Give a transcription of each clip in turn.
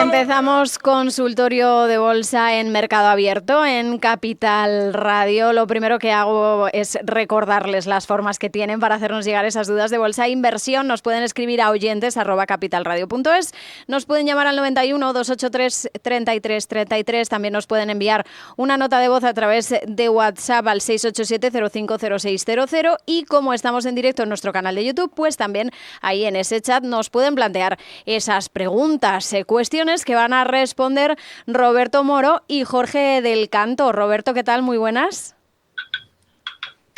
Empezamos consultorio de bolsa en Mercado Abierto, en Capital Radio. Lo primero que hago es recordarles las formas que tienen para hacernos llegar esas dudas de bolsa e inversión. Nos pueden escribir a oyentes@capitalradio.es, nos pueden llamar al 91 283 33 33, también nos pueden enviar una nota de voz a través de WhatsApp al 687 050600 y como estamos en directo en nuestro canal de YouTube, pues también ahí en ese chat nos pueden plantear esas preguntas, cuestiones que van a responder Roberto Moro y Jorge del Canto. Roberto, ¿qué tal? Muy buenas.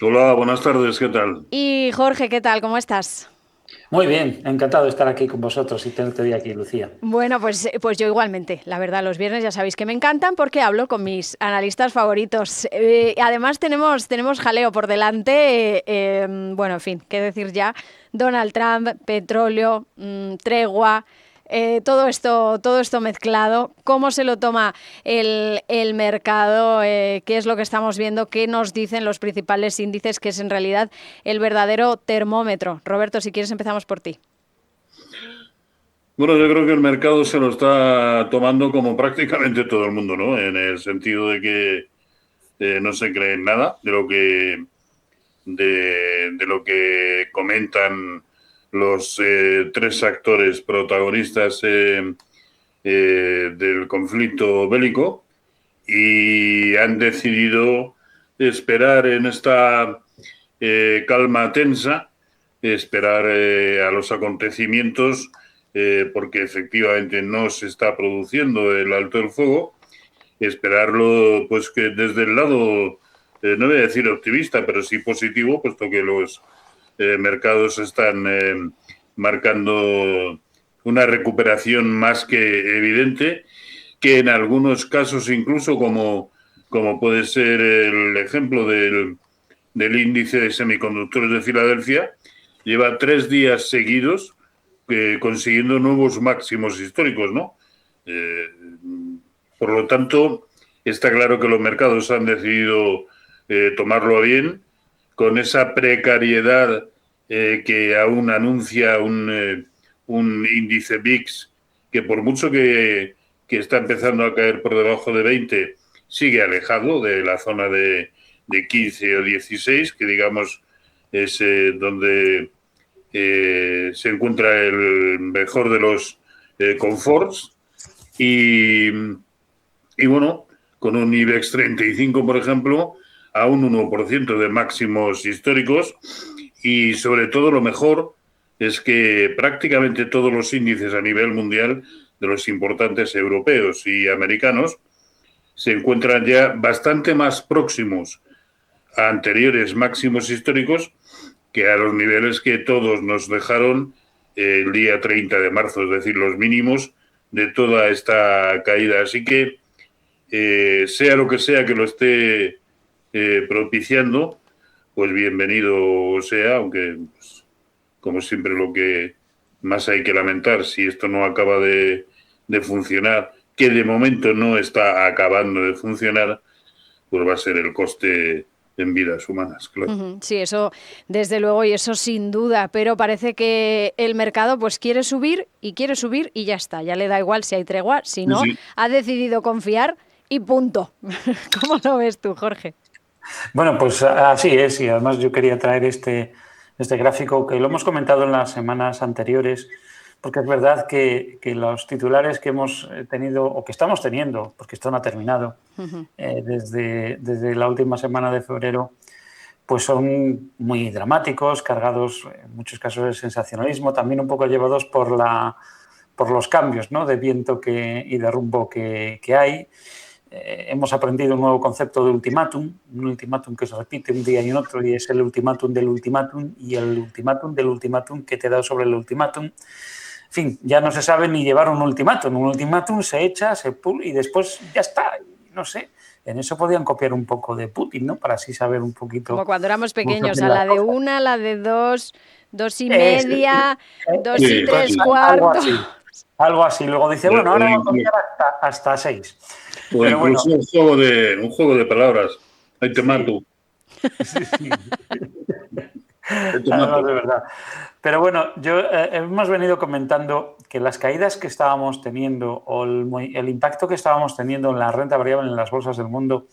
Hola, buenas tardes, ¿qué tal? Y Jorge, ¿qué tal? ¿Cómo estás? Muy bien, encantado de estar aquí con vosotros y tenerte hoy aquí, Lucía. Bueno, pues yo igualmente. La verdad, los viernes ya sabéis que me encantan porque hablo con mis analistas favoritos. Además tenemos jaleo por delante. Bueno, en fin, qué decir ya. Donald Trump, petróleo, tregua. Todo esto mezclado, ¿cómo se lo toma el mercado? ¿Qué es lo que estamos viendo? ¿Qué nos dicen los principales índices, que es en realidad el verdadero termómetro? Roberto, si quieres empezamos por ti. Bueno, yo creo que el mercado se lo está tomando como prácticamente todo el mundo, ¿no? En el sentido de que no se cree en nada de lo que comentan los tres actores protagonistas del conflicto bélico y han decidido esperar en esta calma tensa, esperar a los acontecimientos porque efectivamente no se está produciendo el alto el fuego, esperarlo pues que desde el lado, no voy a decir optimista, pero sí positivo, puesto que los mercados están marcando una recuperación más que evidente, que en algunos casos incluso como puede ser el ejemplo del índice de semiconductores de Filadelfia, lleva 3 días seguidos consiguiendo nuevos máximos históricos, ¿no? Por lo tanto, está claro que los mercados han decidido tomarlo a bien, con esa precariedad que aún anuncia un índice VIX que por mucho que está empezando a caer por debajo de 20, sigue alejado de la zona de 15 o 16, que digamos es donde se encuentra el mejor de los conforts. Y bueno, con un IBEX 35, por ejemplo, a un 1% de máximos históricos, y sobre todo lo mejor es que prácticamente todos los índices a nivel mundial de los importantes europeos y americanos se encuentran ya bastante más próximos a anteriores máximos históricos que a los niveles que todos nos dejaron el día 30 de marzo, es decir, los mínimos de toda esta caída. Así que sea lo que sea que lo esté propiciando, pues bienvenido sea, aunque pues, como siempre lo que más hay que lamentar, si esto no acaba de funcionar, que de momento no está acabando de funcionar, pues va a ser el coste en vidas humanas, claro. Sí, eso desde luego y eso sin duda, pero parece que el mercado pues quiere subir y ya está, ya le da igual si hay tregua, si no, sí. Ha decidido confiar y punto. ¿Cómo lo ves tú, Jorge? Bueno, pues así es, y además yo quería traer este gráfico que lo hemos comentado en las semanas anteriores, porque es verdad que los titulares que hemos tenido o que estamos teniendo, porque esto no ha terminado, desde la última semana de febrero, pues son muy dramáticos, cargados en muchos casos de sensacionalismo, también un poco llevados por los cambios, ¿no?, de viento y de rumbo que hay. Hemos aprendido un nuevo concepto de ultimátum, un ultimátum que se repite un día y en otro, y es el ultimátum del ultimátum y el ultimátum del ultimátum que te da sobre el ultimátum. En fin, ya no se sabe ni llevar un ultimátum. Un ultimátum se echa, se pula y después ya está. No sé, en eso podían copiar un poco de Putin, ¿no? Para así saber un poquito. Como cuando éramos pequeños, a la de una, a la de dos, 2,5, 2 y 3 cuartos. Algo así. Luego dice, bueno, ahora vamos a copiar hasta 6. O pero incluso bueno, un juego de palabras. Ahí te mato. Sí. Además, de verdad. Pero bueno, hemos venido comentando que las caídas que estábamos teniendo o el impacto que estábamos teniendo en la renta variable en las bolsas del mundo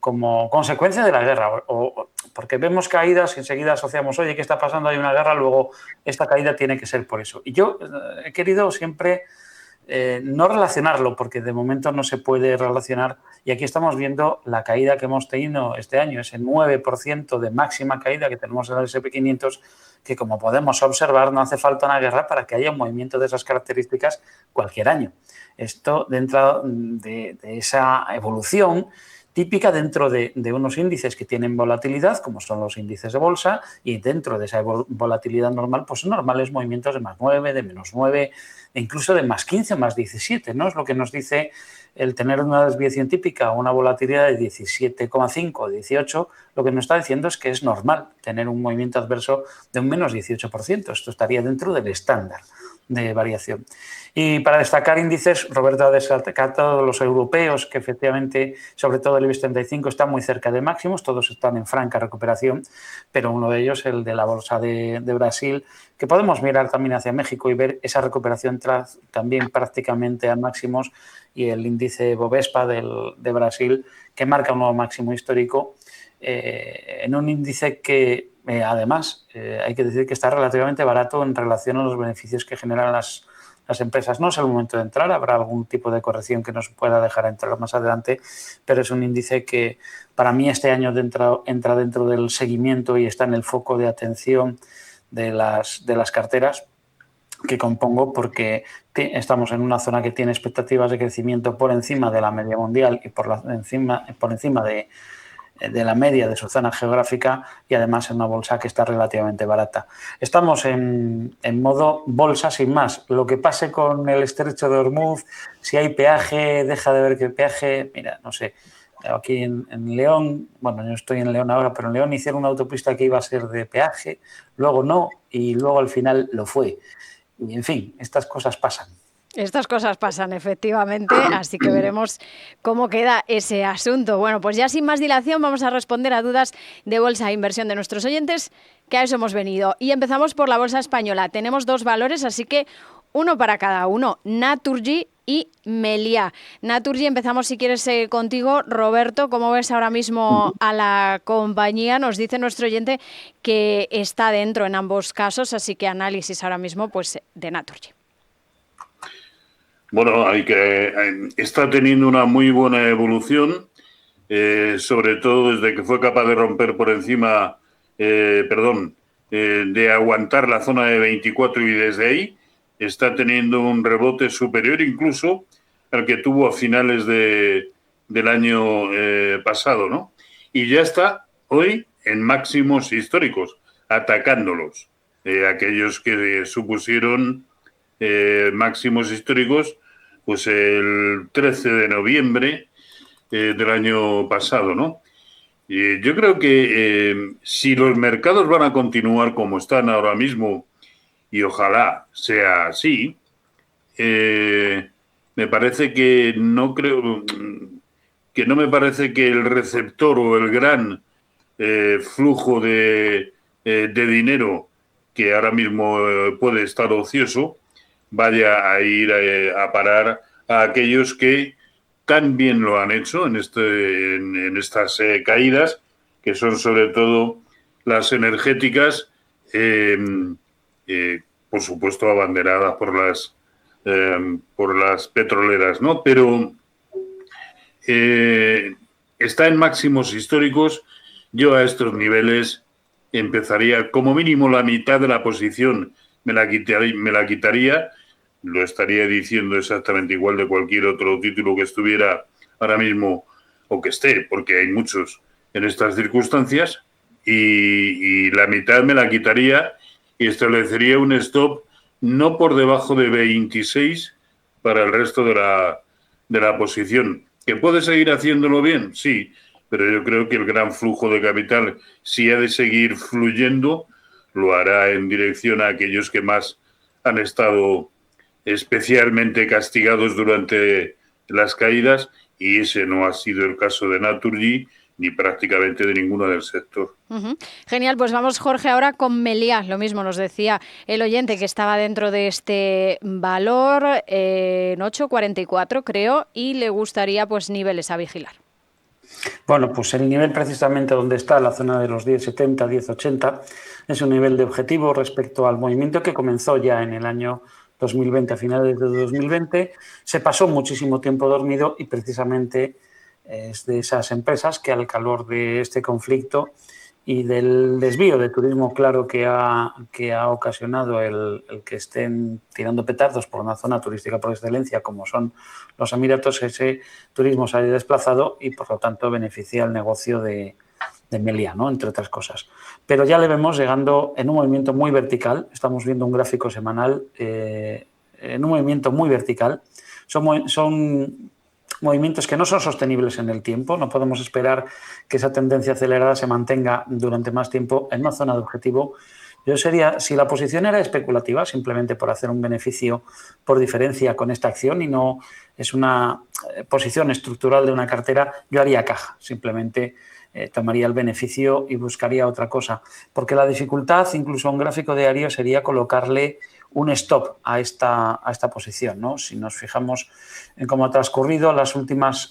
como consecuencia de la guerra, o porque vemos caídas y enseguida asociamos, oye, ¿qué está pasando? Hay una guerra, luego esta caída tiene que ser por eso. Y yo he querido siempre no relacionarlo, porque de momento no se puede relacionar, y aquí estamos viendo la caída que hemos tenido este año, ese 9% de máxima caída que tenemos en el S&P 500, que como podemos observar no hace falta una guerra para que haya un movimiento de esas características cualquier año. Esto dentro de esa evolución típica dentro de unos índices que tienen volatilidad, como son los índices de bolsa, y dentro de esa volatilidad normal, pues son normales movimientos de más 9, de menos 9, e incluso de más 15, más 17, ¿no? Es lo que nos dice el tener una desviación típica, una volatilidad de 17,5, 18, lo que nos está diciendo es que es normal tener un movimiento adverso de un menos 18%. Esto estaría dentro del estándar de variación. Y para destacar índices, Roberto ha destacado los europeos, que efectivamente, sobre todo el IBEX 35, está muy cerca de máximos, todos están en franca recuperación, pero uno de ellos, el de la bolsa de Brasil, que podemos mirar también hacia México y ver esa recuperación también prácticamente a máximos, y el índice Bovespa de Brasil, que marca un nuevo máximo histórico, en un índice que además hay que decir que está relativamente barato en relación a los beneficios que generan las empresas. No es el momento de entrar, habrá algún tipo de corrección que nos pueda dejar entrar más adelante, pero es un índice que para mí este año entra dentro del seguimiento y está en el foco de atención de las carteras que compongo, porque estamos en una zona que tiene expectativas de crecimiento por encima de la media mundial y por encima de la media de su zona geográfica, y además en una bolsa que está relativamente barata. Estamos en modo bolsa sin más. Lo que pase con el estrecho de Hormuz, si hay peaje, deja de ver que el peaje, mira, no sé, aquí en León, bueno, yo estoy en León ahora, pero en León hicieron una autopista que iba a ser de peaje, luego no, y luego al final lo fue. Y en fin, estas cosas pasan. Estas cosas pasan, efectivamente, así que veremos cómo queda ese asunto. Bueno, pues ya sin más dilación vamos a responder a dudas de bolsa e inversión de nuestros oyentes, que a eso hemos venido. Y empezamos por la bolsa española. Tenemos dos valores, así que uno para cada uno, Naturgy y Meliá. Naturgy, empezamos si quieres contigo. Roberto, ¿cómo ves ahora mismo a la compañía? Nos dice nuestro oyente que está dentro en ambos casos, así que análisis ahora mismo pues de Naturgy. Bueno, está teniendo una muy buena evolución, sobre todo desde que fue capaz de romper por encima, de aguantar la zona de 24, y desde ahí está teniendo un rebote superior incluso al que tuvo a finales del año pasado, ¿no? Y ya está hoy en máximos históricos, atacándolos. Aquellos que supusieron máximos históricos, pues el 13 de noviembre del año pasado, ¿no? Yo creo que si los mercados van a continuar como están ahora mismo, y ojalá sea así, me parece que no me parece que el receptor o el gran flujo de dinero que ahora mismo puede estar ocioso vaya a ir a parar a aquellos que tan bien lo han hecho en estas caídas, que son sobre todo las energéticas, por supuesto abanderadas por las petroleras, ¿no? Pero está en máximos históricos. Yo a estos niveles empezaría, como mínimo la mitad de la posición me la quitaría, lo estaría diciendo exactamente igual de cualquier otro título que estuviera ahora mismo o que esté, porque hay muchos en estas circunstancias, y la mitad me la quitaría y establecería un stop no por debajo de 26 para el resto de la posición. ¿Que puede seguir haciéndolo bien? Sí, pero yo creo que el gran flujo de capital, si ha de seguir fluyendo, lo hará en dirección a aquellos que más han estado especialmente castigados durante las caídas, y ese no ha sido el caso de Naturgy, ni prácticamente de ninguna del sector. Genial, pues vamos, Jorge, ahora con Meliá. Lo mismo nos decía el oyente que estaba dentro de este valor en 8,44 creo, y le gustaría pues niveles a vigilar. Bueno, pues el nivel precisamente donde está, la zona de los 10,70, 10,80, es un nivel de objetivo respecto al movimiento que comenzó ya en el año 2020, a finales de 2020. Se pasó muchísimo tiempo dormido y precisamente es de esas empresas que al calor de este conflicto y del desvío de turismo claro que ha ocasionado el que estén tirando petardos por una zona turística por excelencia como son los Emiratos, ese turismo se ha desplazado y por lo tanto beneficia el negocio de Meliá, ¿no? Entre otras cosas. Pero ya le vemos llegando en un movimiento muy vertical, estamos viendo un gráfico semanal en un movimiento muy vertical, son movimientos que no son sostenibles en el tiempo, no podemos esperar que esa tendencia acelerada se mantenga durante más tiempo en una zona de objetivo. Yo sería, si la posición era especulativa, simplemente por hacer un beneficio por diferencia con esta acción y no es una posición estructural de una cartera, yo haría caja, simplemente tomaría el beneficio y buscaría otra cosa, porque la dificultad, incluso a un gráfico diario, sería colocarle un stop a esta posición, ¿no? Si nos fijamos en cómo ha transcurrido las últimas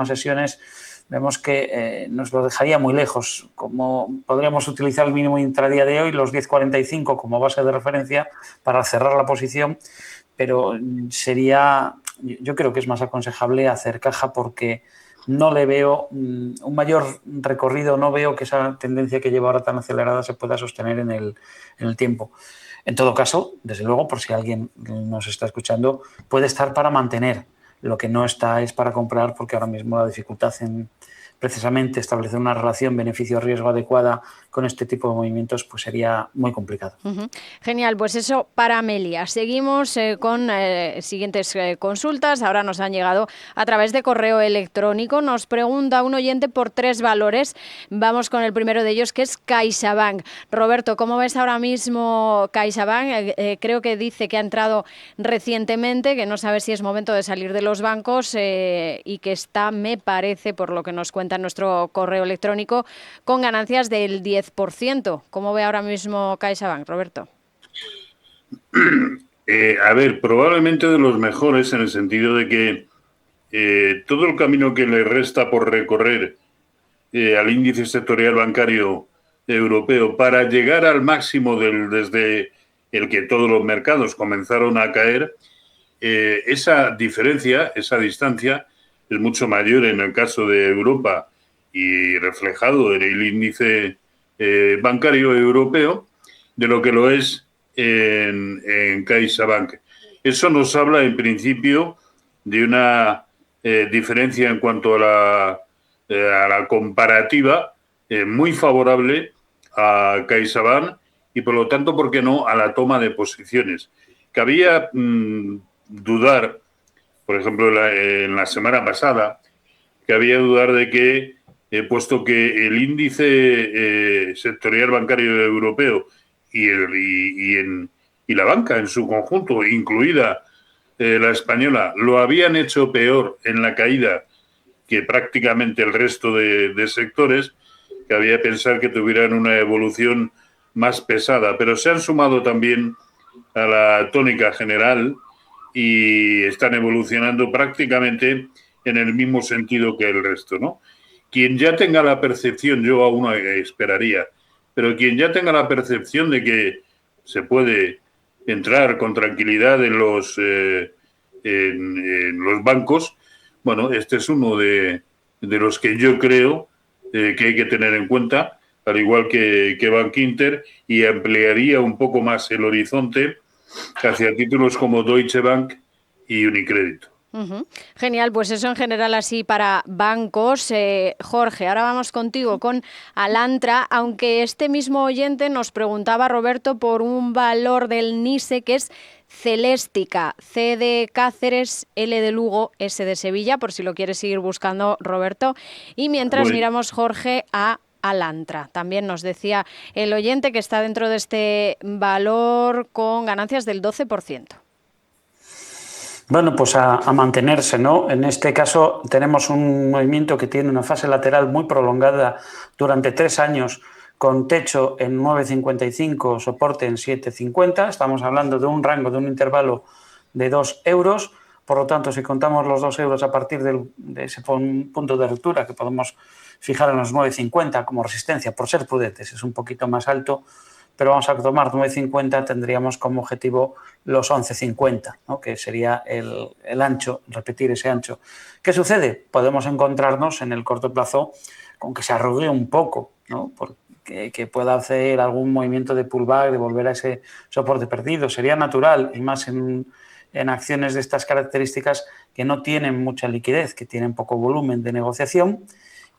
sesiones, vemos que nos lo dejaría muy lejos. Como podríamos utilizar el mínimo intradía de hoy, los 10,45 como base de referencia para cerrar la posición, pero yo creo que es más aconsejable hacer caja porque no le veo un mayor recorrido, no veo que esa tendencia que lleva ahora tan acelerada se pueda sostener en el tiempo. En todo caso, desde luego, por si alguien nos está escuchando, puede estar para mantener. Lo que no está es para comprar, porque ahora mismo la dificultad en precisamente establecer una relación beneficio-riesgo adecuada con este tipo de movimientos pues sería muy complicado. Genial, pues eso para Meliá. Seguimos con siguientes consultas. Ahora nos han llegado a través de correo electrónico. Nos pregunta un oyente por 3 valores. Vamos con el primero de ellos, que es CaixaBank. Roberto, ¿cómo ves ahora mismo CaixaBank? Creo que dice que ha entrado recientemente, que no sabe si es momento de salir de los bancos y que está, me parece, por lo que nos cuenta en nuestro correo electrónico, con ganancias del 10%. ¿Cómo ve ahora mismo CaixaBank, Roberto? A ver, probablemente de los mejores en el sentido de que todo el camino que le resta por recorrer al índice sectorial bancario europeo para llegar al máximo desde el que todos los mercados comenzaron a caer, esa diferencia, esa distancia es mucho mayor en el caso de Europa y reflejado en el índice bancario europeo de lo que lo es en CaixaBank. Eso nos habla en principio de una diferencia en cuanto a la comparativa muy favorable a CaixaBank y por lo tanto, ¿por qué no?, a la toma de posiciones. Cabía dudar, por ejemplo, en la semana pasada, cabía dudar de que, puesto que el índice sectorial bancario europeo y la banca en su conjunto, incluida la española, lo habían hecho peor en la caída que prácticamente el resto de sectores, cabía pensar que tuvieran una evolución más pesada, pero se han sumado también a la tónica general y están evolucionando prácticamente en el mismo sentido que el resto, ¿no? Quien ya tenga la percepción, yo aún esperaría, pero quien ya tenga la percepción de que se puede entrar con tranquilidad en los bancos, bueno, este es uno de los que yo creo que hay que tener en cuenta, al igual que Bankinter, y ampliaría un poco más el horizonte hacia títulos como Deutsche Bank y Unicredit. Genial, pues eso en general así para bancos. Jorge, ahora vamos contigo con Alantra, aunque este mismo oyente nos preguntaba, Roberto, por un valor del NISE que es Celestica, C de Cáceres, L de Lugo, S de Sevilla, por si lo quieres seguir buscando, Roberto. Y mientras miramos, Jorge, a Alantra. También nos decía el oyente que está dentro de este valor con ganancias del 12%. Bueno, pues a mantenerse, ¿no? En este caso tenemos un movimiento que tiene una fase lateral muy prolongada durante 3 años, con techo en 9,55, soporte en 7,50. Estamos hablando de un rango, de un intervalo de 2 euros. Por lo tanto, si contamos los 2 euros a partir de ese punto de ruptura que podemos fijar en los 9,50 como resistencia, por ser prudentes, es un poquito más alto, pero vamos a tomar 9,50, tendríamos como objetivo los 11,50, ¿no? Que sería el ancho, repetir ese ancho. ¿Qué sucede? Podemos encontrarnos en el corto plazo con que se arrugue un poco, ¿no? Que pueda hacer algún movimiento de pullback, de volver a ese soporte perdido. Sería natural, y más en acciones de estas características que no tienen mucha liquidez, que tienen poco volumen de negociación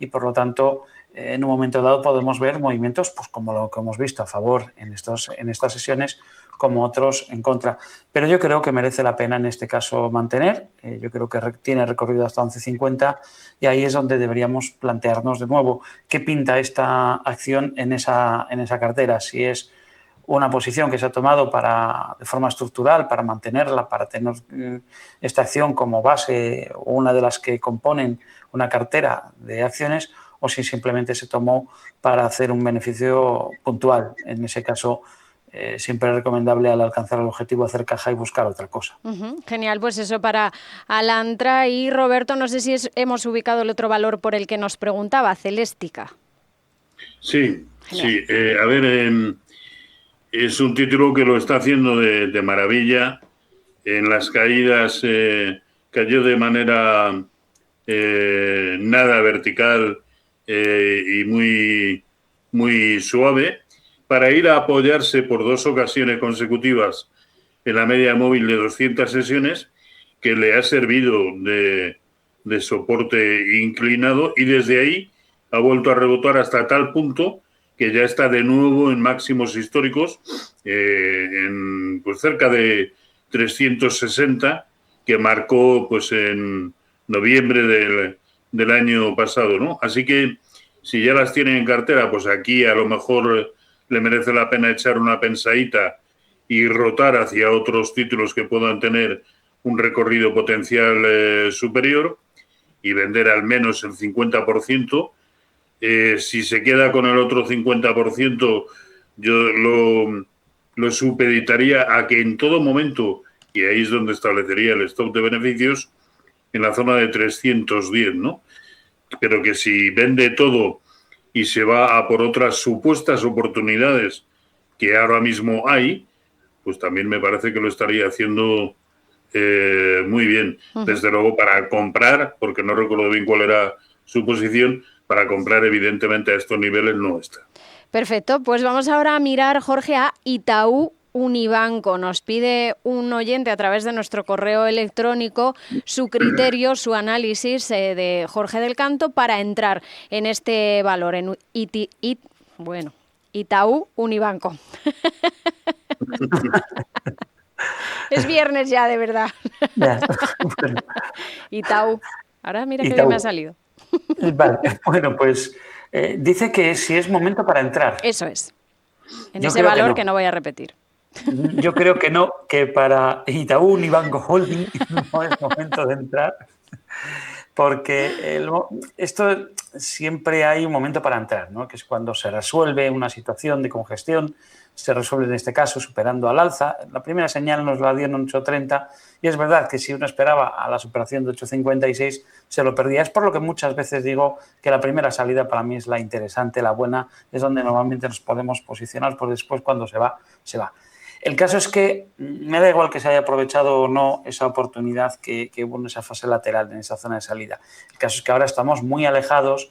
y, por lo tanto, en un momento dado podemos ver movimientos pues como lo que hemos visto a favor en estas sesiones, como otros en contra. Pero yo creo que merece la pena en este caso mantener. Yo creo que tiene recorrido hasta 11,50 y ahí es donde deberíamos plantearnos de nuevo qué pinta esta acción en esa cartera. Si es una posición que se ha tomado de forma estructural para mantenerla, para tener esta acción como base o una de las que componen una cartera de acciones, o si simplemente se tomó para hacer un beneficio puntual. En ese caso, siempre es recomendable al alcanzar el objetivo hacer caja y buscar otra cosa. Genial, pues eso para Alantra. Y Roberto, no sé si hemos ubicado el otro valor por el que nos preguntaba, Celestica. Sí, genial. Sí. A ver, es un título que lo está haciendo de maravilla. En las caídas cayó de manera nada vertical y muy suave, para ir a apoyarse por 2 ocasiones consecutivas en la media móvil de 200 sesiones, que le ha servido de soporte inclinado, y desde ahí ha vuelto a rebotar hasta tal punto que ya está de nuevo en máximos históricos, pues cerca de 360, que marcó pues en noviembre del año pasado, ¿no? Así que si ya las tienen en cartera, pues aquí a lo mejor le merece la pena echar una pensadita y rotar hacia otros títulos que puedan tener un recorrido potencial superior y vender al menos el 50%. Si se queda con el otro 50%, yo lo supeditaría a que en todo momento, y ahí es donde establecería el stop de beneficios, en la zona de 310, ¿no? Pero que si vende todo y se va a por otras supuestas oportunidades que ahora mismo hay, pues también me parece que lo estaría haciendo muy bien. Desde luego, para comprar, porque no recuerdo bien cuál era su posición, para comprar evidentemente a estos niveles no está. Perfecto, pues vamos ahora a mirar, Jorge, a Itaú Unibanco. Nos pide un oyente a través de nuestro correo electrónico su criterio, su análisis de Jorge del Canto para entrar en este valor, en Itaú Unibanco. Es viernes ya, de verdad. Itaú. Ahora mira qué bien me ha salido. Vale, bueno, pues dice que si es momento para entrar. Eso es. En ese valor que no voy a repetir. Yo creo que no, que para Itaú Unibanco Holding no es momento de entrar, porque esto siempre hay un momento para entrar, ¿no? Que es cuando se resuelve una situación de congestión, se resuelve en este caso superando al alza. La primera señal nos la dio en 8,30 y es verdad que si uno esperaba a la superación de 8,56 se lo perdía. Es por lo que muchas veces digo que la primera salida para mí es la interesante, la buena, es donde normalmente nos podemos posicionar, pues después cuando se va, se va. El caso es que me da igual que se haya aprovechado o no esa oportunidad que hubo en esa fase lateral, en esa zona de salida. El caso es que ahora estamos muy alejados,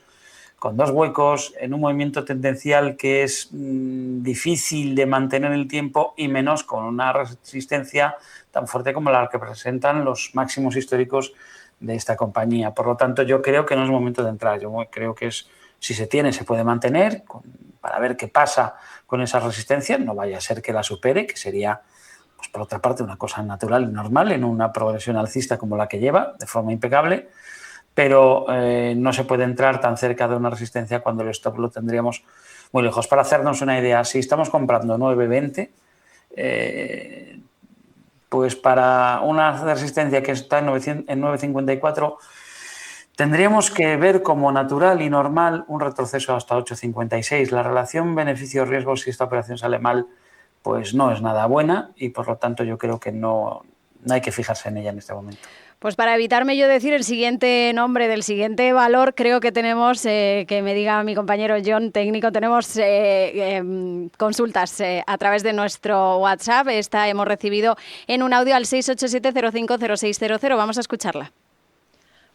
con 2 huecos, en un movimiento tendencial que es difícil de mantener el tiempo y menos con una resistencia tan fuerte como la que presentan los máximos históricos de esta compañía. Por lo tanto, yo creo que no es momento de entrar. Yo creo que si se tiene, se puede mantener para ver qué pasa con esa resistencia. No vaya a ser que la supere, que sería, pues por otra parte, una cosa natural y normal en una progresión alcista como la que lleva, de forma impecable. Pero no se puede entrar tan cerca de una resistencia cuando el stop lo tendríamos muy lejos. Para hacernos una idea, si estamos comprando 9,20, pues para una resistencia que está en 9,54, tendríamos que ver como natural y normal un retroceso hasta 8,56. La relación beneficio-riesgo, si esta operación sale mal, pues no es nada buena y por lo tanto yo creo que no hay que fijarse en ella en este momento. Pues para evitarme yo decir el siguiente nombre del siguiente valor, creo que tenemos, que me diga mi compañero John, técnico, tenemos consultas a través de nuestro WhatsApp. Esta hemos recibido en un audio al 687-050600. Vamos a escucharla.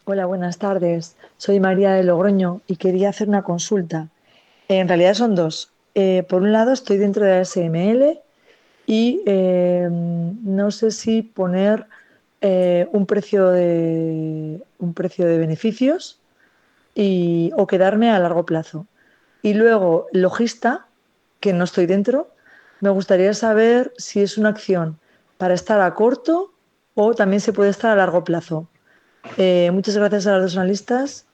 Hola, buenas tardes. Soy María de Logroño y quería hacer una consulta. En realidad son dos. Por un lado, estoy dentro de ASML y no sé si poner un precio de beneficios o quedarme a largo plazo. Y luego, Logista, que no estoy dentro, me gustaría saber si es una acción para estar a corto o también se puede estar a largo plazo. Muchas gracias a las dos analistas.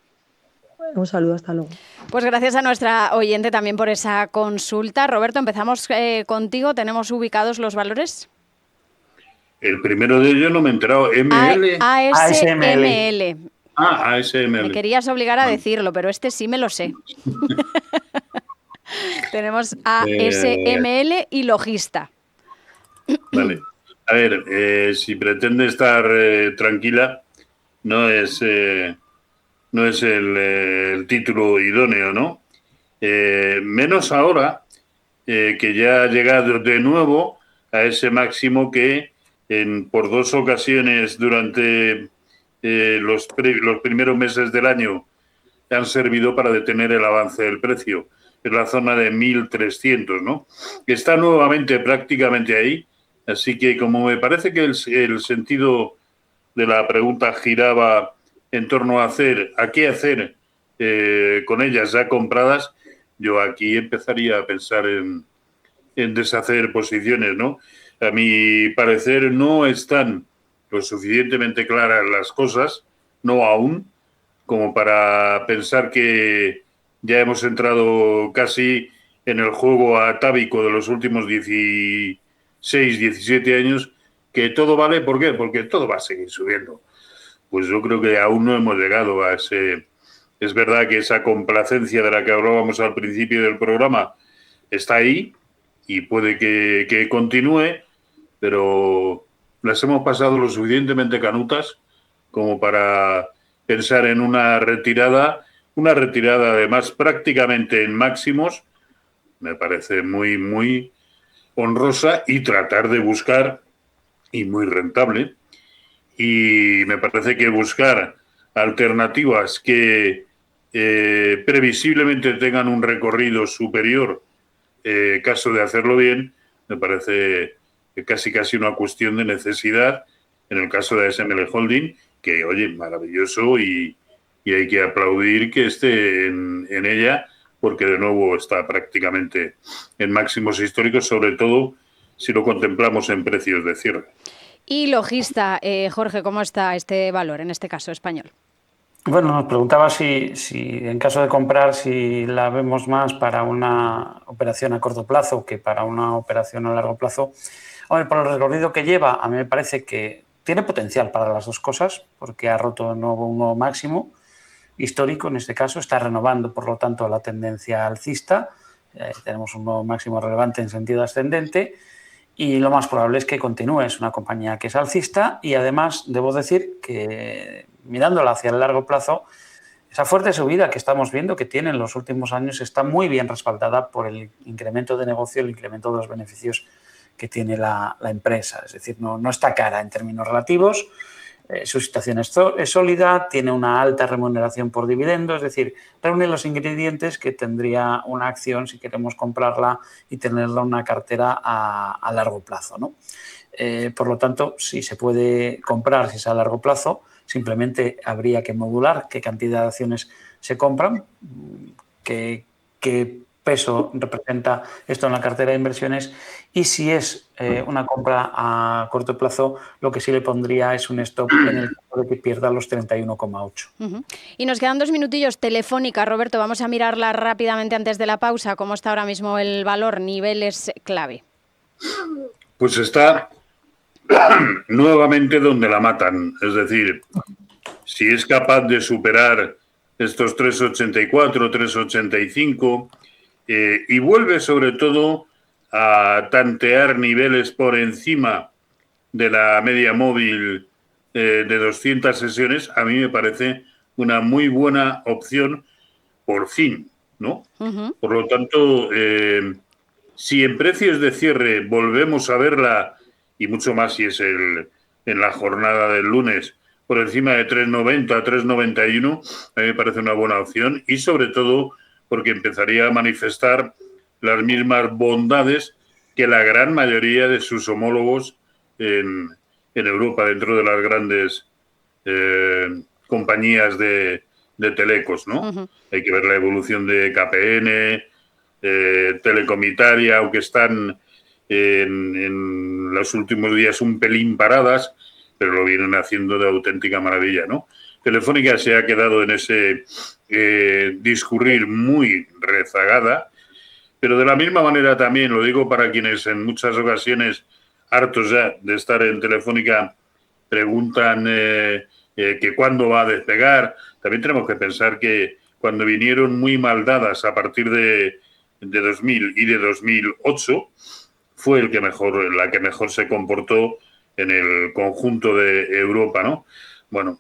Un saludo, hasta luego. Pues gracias a nuestra oyente también por esa consulta. Roberto, empezamos contigo. ¿Tenemos ubicados los valores? El primero de ellos no me he enterado. ML. ASML. ASML. Me querías obligar a decirlo, pero este sí me lo sé. Tenemos ASML y Logista. Vale. A ver, si pretende estar tranquila, no es el título idóneo, ¿no? Menos ahora que ya ha llegado de nuevo a ese máximo que por dos ocasiones durante los primeros meses del año han servido para detener el avance del precio. Es la zona de 1.300, ¿no? Está nuevamente prácticamente ahí, así que como me parece que el sentido de la pregunta giraba en torno a qué hacer con ellas ya compradas, yo aquí empezaría a pensar en deshacer posiciones, ¿no? A mi parecer no están lo suficientemente claras las cosas, no aún, como para pensar que ya hemos entrado casi en el juego atávico de los últimos 16, 17 años, que todo vale, ¿por qué? Porque todo va a seguir subiendo. Pues yo creo que aún no hemos llegado a ese... Es verdad que esa complacencia de la que hablábamos al principio del programa está ahí y puede que continúe, pero las hemos pasado lo suficientemente canutas como para pensar en una retirada además prácticamente en máximos, me parece muy, muy honrosa y tratar de buscar, y muy rentable, y me parece que buscar alternativas que previsiblemente tengan un recorrido superior, caso de hacerlo bien, me parece casi una cuestión de necesidad en el caso de ASML Holding, que, oye, maravilloso y hay que aplaudir que esté en ella, porque de nuevo está prácticamente en máximos históricos, sobre todo si lo contemplamos en precios de cierre. Y Logista, Jorge, ¿cómo está este valor, en este caso español? Bueno, nos preguntaba si en caso de comprar, si la vemos más para una operación a corto plazo que para una operación a largo plazo. Hombre, por el recorrido que lleva, a mí me parece que tiene potencial para las dos cosas, porque ha roto de nuevo un nuevo máximo histórico, en este caso, está renovando, por lo tanto, la tendencia alcista. Tenemos un nuevo máximo relevante en sentido ascendente y lo más probable es que continúe. Es una compañía que es alcista y además debo decir que mirándola hacia el largo plazo, esa fuerte subida que estamos viendo que tiene en los últimos años está muy bien respaldada por el incremento de negocio, el incremento de los beneficios que tiene la empresa. Es decir, no está cara en términos relativos, su situación es sólida, tiene una alta remuneración por dividendo, es decir, reúne los ingredientes que tendría una acción si queremos comprarla y tenerla en una cartera a largo plazo, ¿no? Por lo tanto, si se puede comprar, si es a largo plazo, simplemente habría que modular qué cantidad de acciones se compran, qué peso representa esto en la cartera de inversiones y si es una compra a corto plazo, lo que sí le pondría es un stop en el caso de que pierda los 31,8. Uh-huh. Y nos quedan 2 minutillos. Telefónica, Roberto, vamos a mirarla rápidamente antes de la pausa. ¿Cómo está ahora mismo el valor? Niveles clave. Pues está nuevamente donde la matan. Es decir, si es capaz de superar estos 3,84, 3,85 y vuelve sobre todo a tantear niveles por encima de la media móvil de 200 sesiones, a mí me parece una muy buena opción por fin, ¿no? Ujú. Por lo tanto, si en precios de cierre volvemos a verla, y mucho más si es en la jornada del lunes, por encima de 3,90, 3,91, a mí me parece una buena opción y sobre todo porque empezaría a manifestar las mismas bondades que la gran mayoría de sus homólogos en Europa, dentro de las grandes compañías de telecos, ¿no? Ujú. Hay que ver la evolución de KPN, Telecom Italia, aunque están en los últimos días un pelín paradas, pero lo vienen haciendo de auténtica maravilla, ¿no? Telefónica se ha quedado en ese discurrir muy rezagada, pero de la misma manera también, lo digo para quienes en muchas ocasiones, hartos ya de estar en Telefónica, preguntan que cuándo va a despegar. También tenemos que pensar que cuando vinieron muy mal dadas a partir de 2000 y de 2008, fue la que mejor se comportó en el conjunto de Europa, ¿no? Bueno,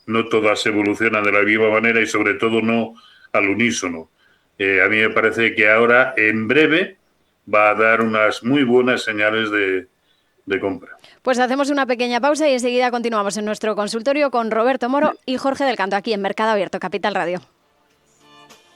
no todas evolucionan de la misma manera y sobre todo no al unísono. A mí me parece que ahora, en breve, va a dar unas muy buenas señales de compra. Pues hacemos una pequeña pausa y enseguida continuamos en nuestro consultorio con Roberto Moro y Jorge del Canto, aquí en Mercado Abierto, Capital Radio.